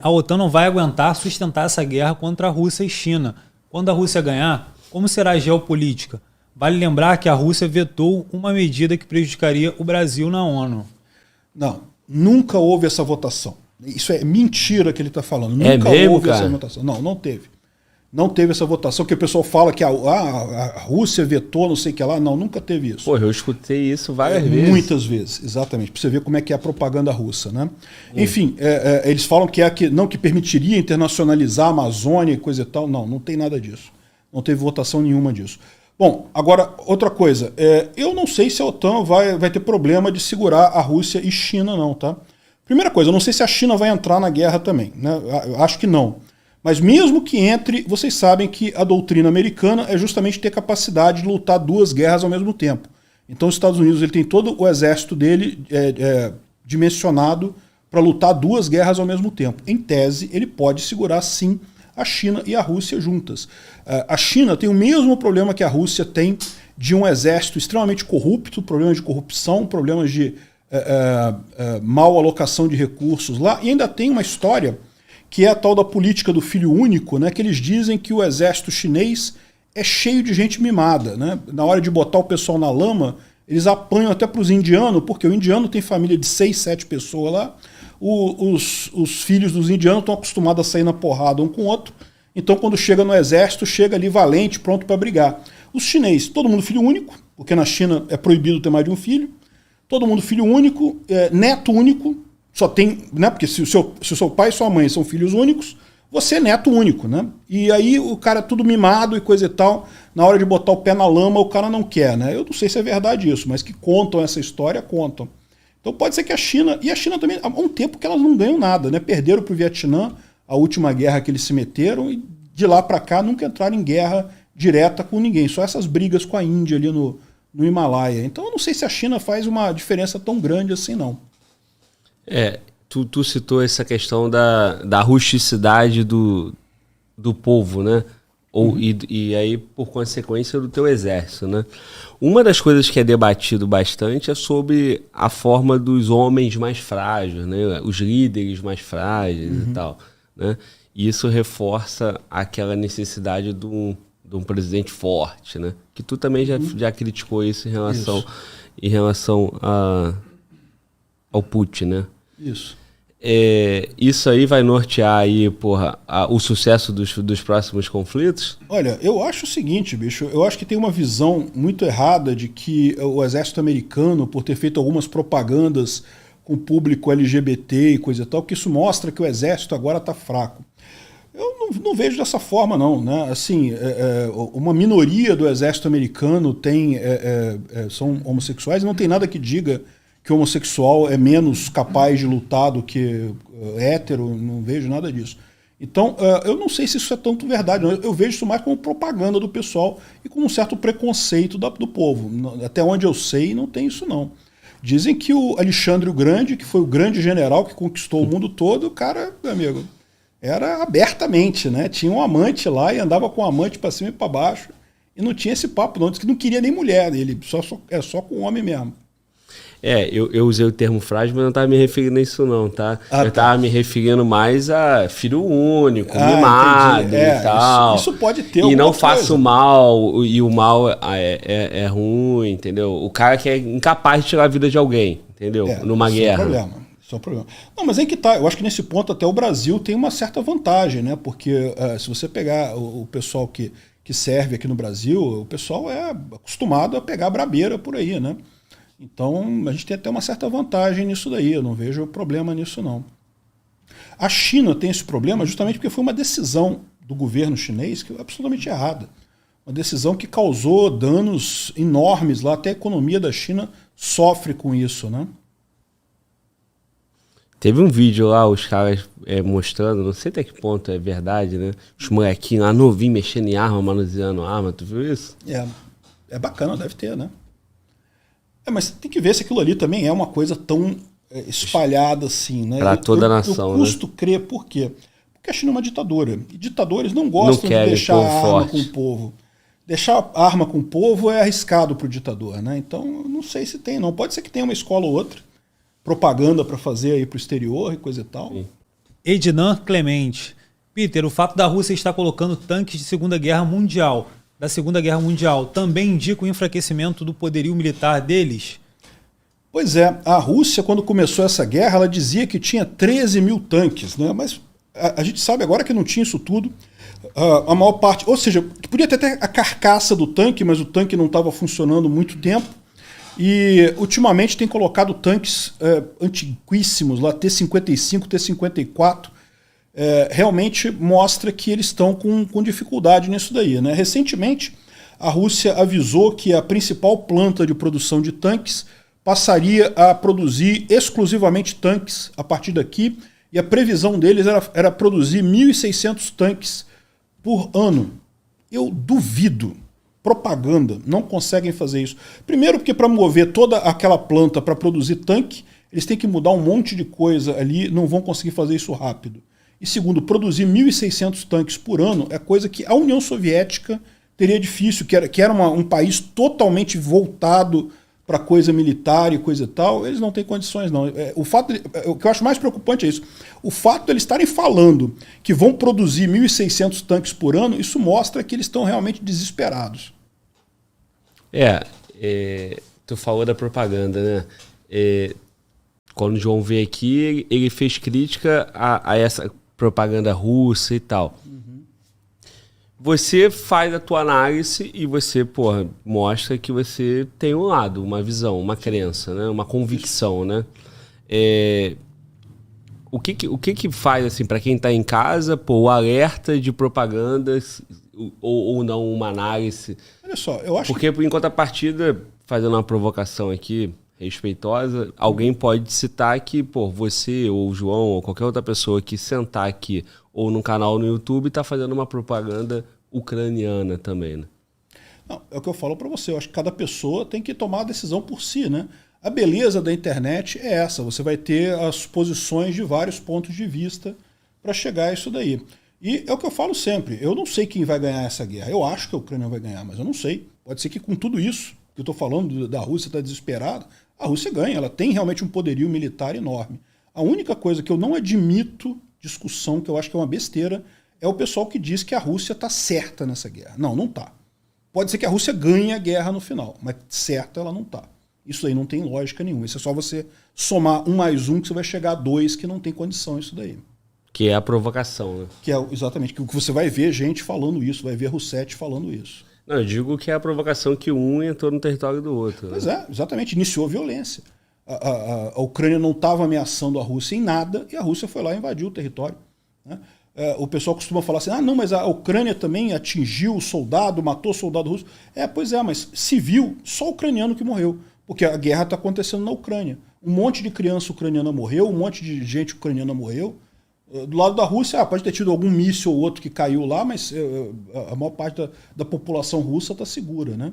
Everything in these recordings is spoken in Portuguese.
A OTAN não vai aguentar sustentar essa guerra contra a Rússia e China. Quando a Rússia ganhar, como será a geopolítica? Vale lembrar que a Rússia vetou uma medida que prejudicaria o Brasil na ONU. Não, nunca houve essa votação. Isso é mentira que ele está falando. É Nunca mesmo, houve cara? essa votação. Não, não teve. Não teve essa votação, que o pessoal fala que a Rússia vetou, não sei o que lá. Não, nunca teve isso. Pô, eu escutei isso várias vezes. Muitas vezes, exatamente. Para você ver como é que é a propaganda russa, né? Enfim, eles falam que que permitiria internacionalizar a Amazônia e coisa e tal. Não, não tem nada disso. Não teve votação nenhuma disso. Bom, agora, outra coisa. Eu não sei se a OTAN vai ter problema de segurar a Rússia e China, não, tá? Primeira coisa, eu não sei se a China vai entrar na guerra também, né? Eu acho que não. Mas mesmo que entre, vocês sabem que a doutrina americana é justamente ter capacidade de lutar duas guerras ao mesmo tempo. Então os Estados Unidos ele tem todo o exército dele dimensionado para lutar duas guerras ao mesmo tempo. Em tese, ele pode segurar sim a China e a Rússia juntas. A China tem o mesmo problema que a Rússia tem de um exército extremamente corrupto, problemas de corrupção, problemas de mal alocação de recursos lá, e ainda tem uma história que é a tal da política do filho único, né, que eles dizem que o exército chinês é cheio de gente mimada. Né? Na hora de botar o pessoal na lama, eles apanham até para os indianos, porque o indiano tem família de 6, 7 pessoas lá, os filhos dos indianos estão acostumados a sair na porrada um com o outro, então quando chega no exército, chega ali valente, pronto para brigar. Os chineses, todo mundo filho único, porque na China é proibido ter mais de um filho, todo mundo filho único, neto único, só tem, né? Porque se o seu pai e sua mãe são filhos únicos, você é neto único, né? E aí o cara é tudo mimado e coisa e tal, na hora de botar o pé na lama o cara não quer, né? Eu não sei se é verdade isso, mas que contam essa história, contam. Então pode ser que a China também, há um tempo que elas não ganham nada, né? Perderam para o Vietnã, a última guerra que eles se meteram, e de lá para cá nunca entraram em guerra direta com ninguém, só essas brigas com a Índia ali no Himalaia. Então eu não sei se a China faz uma diferença tão grande assim, não. Tu citou essa questão da rusticidade do povo, né? E aí, por consequência, do teu exército, né? Uma das coisas que é debatido bastante é sobre a forma dos homens mais frágeis, né? Os líderes mais frágeis e tal, né? E isso reforça aquela necessidade de um presidente forte, né? Que tu também já criticou isso em relação ao Putin, né? Isso. Isso aí vai nortear aí, o sucesso dos próximos conflitos? Olha, eu acho o seguinte, bicho, eu acho que tem uma visão muito errada de que o exército americano, por ter feito algumas propagandas com o público LGBT e coisa e tal, que isso mostra que o exército agora está fraco. Eu não vejo dessa forma, não, né? Assim, uma minoria do exército americano são homossexuais, e não tem nada que diga que o homossexual é menos capaz de lutar do que hétero, não vejo nada disso. Então, eu não sei se isso é tanto verdade, não. Eu vejo isso mais como propaganda do pessoal e com um certo preconceito do povo. Até onde eu sei, não tem isso não. Dizem que o Alexandre o Grande, que foi o grande general que conquistou o mundo todo, o cara, meu amigo, era abertamente, né? Tinha um amante lá e andava com um amante para cima e para baixo e não tinha esse papo não, disse que não queria nem mulher, ele só com homem mesmo. Eu usei o termo frágil, mas não estava me referindo a isso não, tá? Eu estava me referindo mais a filho único, mimado e tal. Isso pode ter e não faça o mal, e o mal é ruim, entendeu? O cara que é incapaz de tirar a vida de alguém, entendeu? Numa guerra. Isso é um problema. Não, mas é que tá, eu acho que nesse ponto até o Brasil tem uma certa vantagem, né? Porque se você pegar o pessoal que serve aqui no Brasil, o pessoal é acostumado a pegar a brabeira por aí, né? Então, a gente tem até uma certa vantagem nisso daí, eu não vejo problema nisso não. A China tem esse problema justamente porque foi uma decisão do governo chinês que é absolutamente errada. Uma decisão que causou danos enormes lá, até a economia da China sofre com isso, né? Teve um vídeo lá, os caras mostrando, não sei até que ponto é verdade, né? Os molequinhos lá novinhos mexendo em arma, manuseando arma, tu viu isso? É bacana, deve ter, né? Mas tem que ver se aquilo ali também é uma coisa tão espalhada assim, né? Para toda a nação, eu custo crer, por quê? Porque a China é uma ditadura. E ditadores não gostam de deixar a arma com o povo. Deixar a arma com o povo é arriscado para o ditador, né? Então, não sei se tem, não. Pode ser que tenha uma escola ou outra, propaganda para fazer aí para o exterior e coisa e tal. Sim. Ednan Clemente. Peter, o fato da Rússia estar colocando tanques da Segunda Guerra Mundial também indica o enfraquecimento do poderio militar deles? Pois é, a Rússia, quando começou essa guerra, ela dizia que tinha 13 mil tanques, né? Mas a gente sabe agora que não tinha isso tudo. A maior parte, ou seja, podia ter até a carcaça do tanque, mas o tanque não estava funcionando muito tempo. E ultimamente tem colocado tanques antiquíssimos, lá T-55, T-54, realmente mostra que eles estão com dificuldade nisso daí, né? Recentemente, a Rússia avisou que a principal planta de produção de tanques passaria a produzir exclusivamente tanques a partir daqui, e a previsão deles era produzir 1.600 tanques por ano. Eu duvido. Propaganda, não conseguem fazer isso. Primeiro porque para mover toda aquela planta para produzir tanque, eles têm que mudar um monte de coisa ali, não vão conseguir fazer isso rápido. E segundo, produzir 1.600 tanques por ano é coisa que a União Soviética teria difícil, que era um país totalmente voltado para coisa militar e coisa e tal, eles não têm condições, não. O que eu acho mais preocupante é isso. O fato de eles estarem falando que vão produzir 1.600 tanques por ano, isso mostra que eles estão realmente desesperados. Tu falou da propaganda, né? Quando o João veio aqui, ele fez crítica a essa propaganda russa e tal. Você faz a tua análise e você, mostra que você tem um lado, uma visão, uma crença, né? Uma convicção, né? O que faz, assim, para quem está em casa, o alerta de propagandas ou não uma análise? Olha só, eu acho Porque, em contrapartida, fazendo uma provocação aqui, respeitosa, alguém pode citar que, você ou o João ou qualquer outra pessoa que sentar aqui ou num canal no YouTube está fazendo uma propaganda ucraniana também, né? Não, é o que eu falo para você, eu acho que cada pessoa tem que tomar a decisão por si, né? A beleza da internet é essa, você vai ter as posições de vários pontos de vista para chegar a isso daí. E é o que eu falo sempre, eu não sei quem vai ganhar essa guerra, eu acho que a Ucrânia vai ganhar, mas eu não sei. Pode ser que com tudo isso que eu estou falando da Rússia estar desesperada, a Rússia ganha, ela tem realmente um poderio militar enorme. A única coisa que eu não admito discussão, que eu acho que é uma besteira, é o pessoal que diz que a Rússia está certa nessa guerra. Não, não está. Pode ser que a Rússia ganhe a guerra no final, mas certa ela não está. Isso aí não tem lógica nenhuma. Isso é só você somar 1 mais 1 que você vai chegar a 2, que não tem condição isso daí. Que é a provocação, né? Que é exatamente, que você vai ver gente falando isso, vai ver Rousseff falando isso. Não, eu digo que é a provocação que um entrou no território do outro. Pois exatamente, iniciou a violência. A Ucrânia não estava ameaçando a Rússia em nada e a Rússia foi lá e invadiu o território, né? O pessoal costuma falar assim, não, mas a Ucrânia também atingiu o soldado, matou o soldado russo. Pois é, mas civil, só ucraniano que morreu, porque a guerra está acontecendo na Ucrânia. Um monte de criança ucraniana morreu, um monte de gente ucraniana morreu. Do lado da Rússia, pode ter tido algum míssil ou outro que caiu lá, mas a maior parte da população russa está segura, né?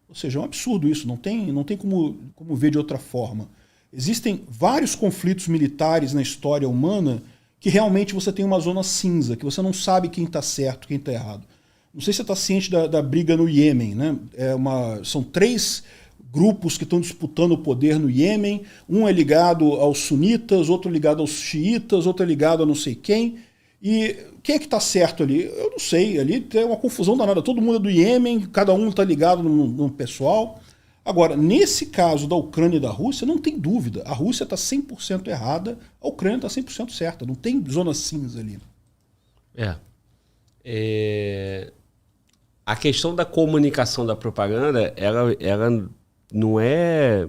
Ou seja, é um absurdo isso, não tem como ver de outra forma. Existem vários conflitos militares na história humana que realmente você tem uma zona cinza, que você não sabe quem está certo, quem está errado. Não sei se você está ciente da briga no Iêmen, né? São 3 grupos que estão disputando o poder no Iêmen. Um é ligado aos sunitas, outro ligado aos xiitas, outro é ligado a não sei quem. E quem é que está certo ali? Eu não sei. Ali tem uma confusão danada. Todo mundo é do Iêmen, cada um está ligado no pessoal. Agora, nesse caso da Ucrânia e da Rússia, não tem dúvida. A Rússia está 100% errada, a Ucrânia está 100% certa. Não tem zona cinza ali. A questão da comunicação da propaganda, ela não é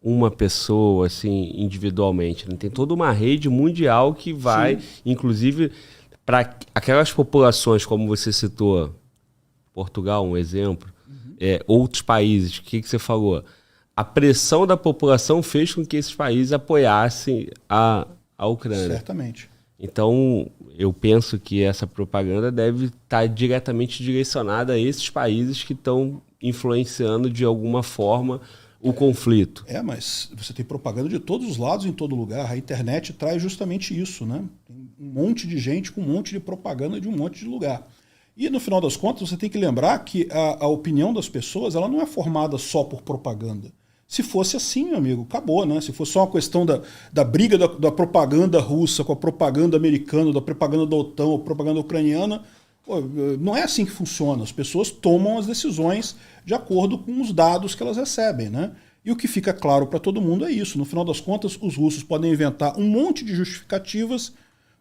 uma pessoa assim individualmente, né? Tem toda uma rede mundial que vai, sim, inclusive para aquelas populações, como você citou, Portugal, um exemplo, outros países, o que você falou? A pressão da população fez com que esses países apoiassem a Ucrânia. Certamente. Então, eu penso que essa propaganda deve estar diretamente direcionada a esses países que estão influenciando de alguma forma o conflito. Mas você tem propaganda de todos os lados, em todo lugar. A internet traz justamente isso, né? Tem um monte de gente com um monte de propaganda de um monte de lugar. E no final das contas, você tem que lembrar que a opinião das pessoas ela não é formada só por propaganda. Se fosse assim, meu amigo, acabou, né? Se fosse só uma questão da briga da propaganda russa com a propaganda americana, da propaganda da OTAN, ou propaganda ucraniana, pô, não é assim que funciona. As pessoas tomam as decisões de acordo com os dados que elas recebem, né? E o que fica claro para todo mundo é isso. No final das contas, os russos podem inventar um monte de justificativas,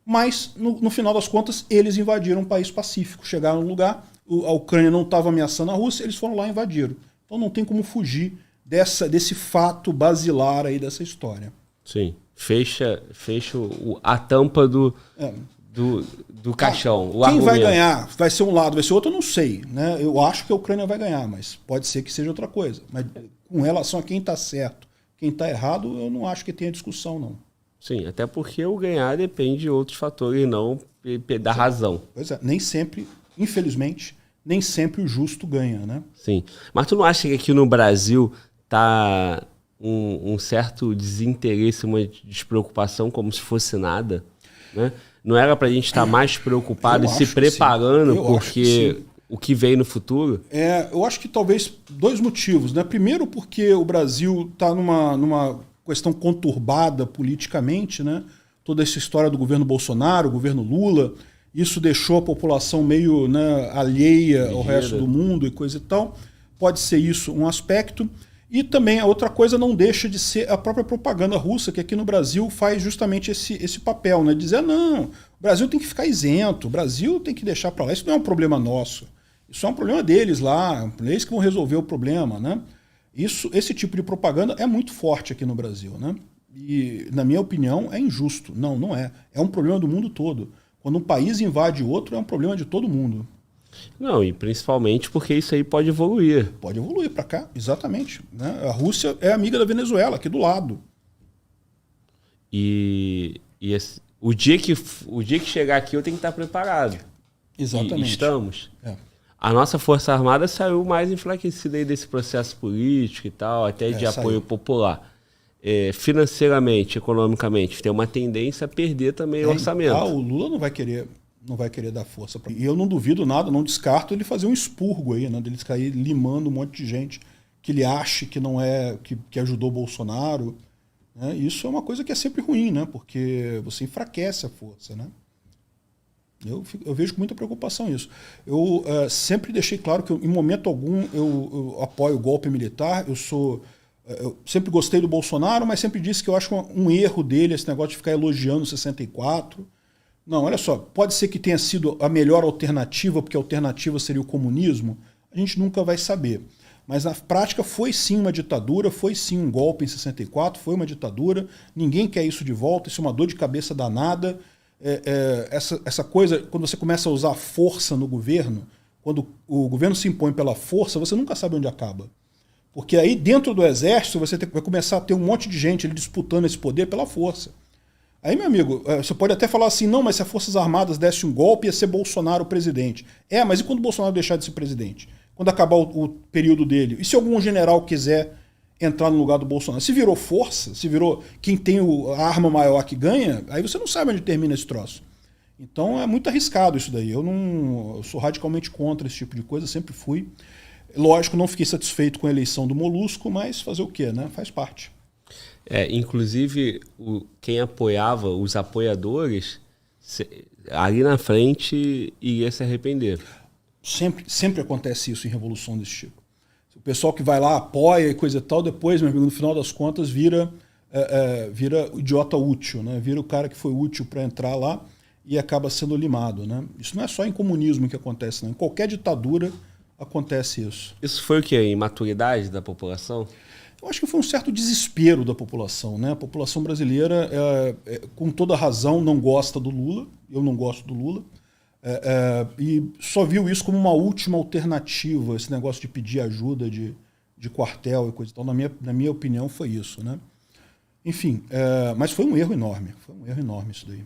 mas no final das contas, eles invadiram um país pacífico. Chegaram no lugar, a Ucrânia não estava ameaçando a Rússia, eles foram lá e invadiram. Então não tem como fugir desse fato basilar aí dessa história. Sim. Fecha a tampa do caixão. O Quem argumento. vai ganhar? Vai ser um lado, vai ser outro? Eu não sei. Né? Eu acho que a Ucrânia vai ganhar, mas pode ser que seja outra coisa. Mas com relação a quem está certo, quem está errado, eu não acho que tenha discussão, não. Sim, até porque o ganhar depende de outros fatores, não da razão. Pois é, nem sempre, infelizmente, nem sempre o justo ganha, né? Sim. Mas tu não acha que aqui no Brasil tá um certo desinteresse, uma despreocupação como se fosse nada, né? Não era pra gente estar mais preocupado e se preparando porque o que vem no futuro? Eu acho que talvez 2 motivos, né? Primeiro porque o Brasil está numa questão conturbada politicamente, né? Toda essa história do governo Bolsonaro, governo Lula, isso deixou a população meio, né, alheia ao resto do mundo e coisa e tal. Pode ser isso um aspecto. E também a outra coisa não deixa de ser a própria propaganda russa, que aqui no Brasil faz justamente esse papel, né? Dizer, não, o Brasil tem que ficar isento, o Brasil tem que deixar para lá. Isso não é um problema nosso. Isso é um problema deles lá, eles que vão resolver o problema, né? Esse tipo de propaganda é muito forte aqui no Brasil, né? E, na minha opinião, é injusto. Não, não é. É um problema do mundo todo. Quando um país invade outro, é um problema de todo mundo. Não, e principalmente porque isso aí pode evoluir. Pode evoluir para cá, exatamente. Né? A Rússia é amiga da Venezuela, aqui do lado. O dia que chegar aqui eu tenho que estar preparado. Exatamente. E estamos. A nossa Força Armada saiu mais enfraquecida aí desse processo político e tal, até de apoio popular. Financeiramente, economicamente, tem uma tendência a perder também o orçamento. O Lula não vai querer dar força para. E eu não duvido nada, não descarto ele fazer um expurgo aí, né? Dele cair limando um monte de gente que ele ache que não é, que ajudou o Bolsonaro. Né? Isso é uma coisa que é sempre ruim, né? Porque você enfraquece a força, né? Eu vejo com muita preocupação isso. Eu sempre deixei claro que em momento algum eu apoio o golpe militar. Eu sempre gostei do Bolsonaro, mas sempre disse que eu acho um erro dele esse negócio de ficar elogiando 64. Não, olha só, pode ser que tenha sido a melhor alternativa, porque a alternativa seria o comunismo. A gente nunca vai saber. Mas na prática foi sim uma ditadura, foi sim um golpe em 64, foi uma ditadura. Ninguém quer isso de volta, isso é uma dor de cabeça danada. Essa coisa, quando você começa a usar força no governo, quando o governo se impõe pela força, você nunca sabe onde acaba. Porque aí dentro do exército você vai começar a ter um monte de gente ali disputando esse poder pela força. Aí, meu amigo, você pode até falar assim, não, mas se as Forças Armadas dessem um golpe, ia ser Bolsonaro o presidente. Mas e quando o Bolsonaro deixar de ser presidente? Quando acabar o período dele? E se algum general quiser entrar no lugar do Bolsonaro? Se virou força, se virou quem tem a arma maior que ganha, aí você não sabe onde termina esse troço. Então é muito arriscado isso daí. Eu sou radicalmente contra esse tipo de coisa, sempre fui. Lógico, não fiquei satisfeito com a eleição do Molusco, mas fazer o quê, né? Faz parte. Inclusive, quem apoiava, os apoiadores, ali na frente iria se arrepender. Sempre acontece isso em revolução desse tipo. O pessoal que vai lá, apoia e coisa e tal, depois, meu amigo, no final das contas, vira idiota útil, né? Vira o cara que foi útil para entrar lá e acaba sendo limado, né? Isso não é só em comunismo que acontece, não. Em qualquer ditadura acontece isso. Isso foi o quê? Imaturidade da população? Eu acho que foi um certo desespero da população, né? A população brasileira, com toda razão, não gosta do Lula. Eu não gosto do Lula. E só viu isso como uma última alternativa, esse negócio de pedir ajuda de quartel e coisa e tal. Na minha opinião, foi isso, né? Enfim, mas foi um erro enorme. Foi um erro enorme isso daí.